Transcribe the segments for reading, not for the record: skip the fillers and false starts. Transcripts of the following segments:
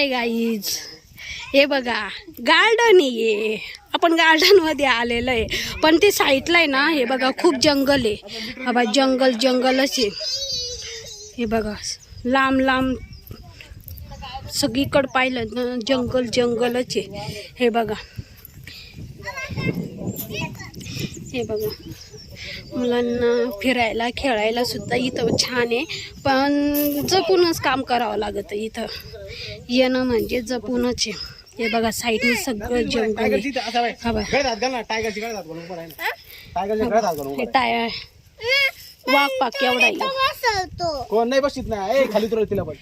Hi guys, हे बघा garden आहे. आपण गार्डन मध्ये आलेलो आहे, पण ते साईडला आहे ना, हे बघा खूप जंगल आहे. बाबा जंगल जंगलच आहे. हे बघा लांब लांब सगळीकडे पाहिलं ना जंगल जंगलच आहे. हे बघा, हे बघा मुलांना फिरायला खेळायला सुद्धा इथं छान आहे, पण जपूनच काम करावं लागतं. इथं येणं म्हणजे जपूनच आहे. हे बघा साईडने सगळं जंगल आहे. वाघ पाक केवढा कोण नाही बसत ना, खाली तुला तिला पण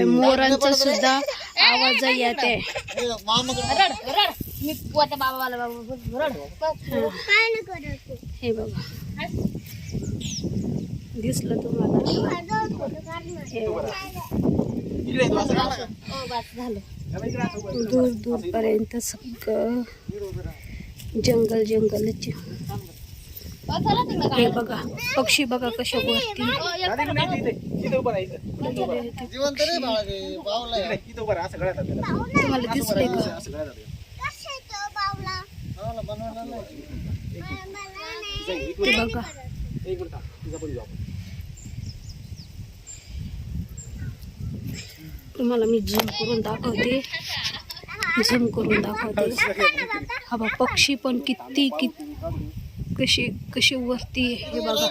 मोरांचा सुद्धा आवाज येते. हे बघा दिसलं तुम्हाला? दूर दूर पर्यंत सगळं जंगल जंगलच. हे बघा पक्षी बघा कशा वरती. तुम्हाला दिसतंय का? ते बघा तुम्हाला मी झूम करून दाखवते. हा बघा पक्षी पण किती कसे कसे वरती. हे बघा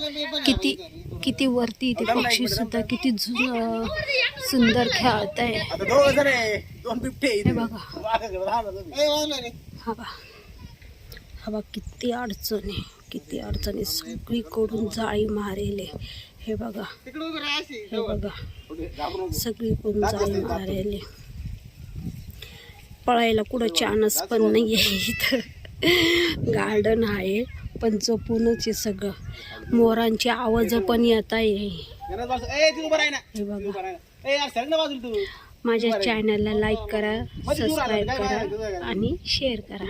किती किती वरती ते पक्षी सुद्धा किती सुंदर खेळत आहे. हे बघा हा बघा किती अडचणी किती अडचणी सगळीकडून जाळी मारेले. हे बघा सगळीकडून जाळी मारेले. पळायला कुठं चान्स पण नाही आहे. इथं गार्डन आहे पण जपूनच आहे सगळं. मोरांची आवाज पण येत आहे. हे बघा माझ्या चॅनलला लाईक करा, सबस्क्राईब करा आणि शेअर करा.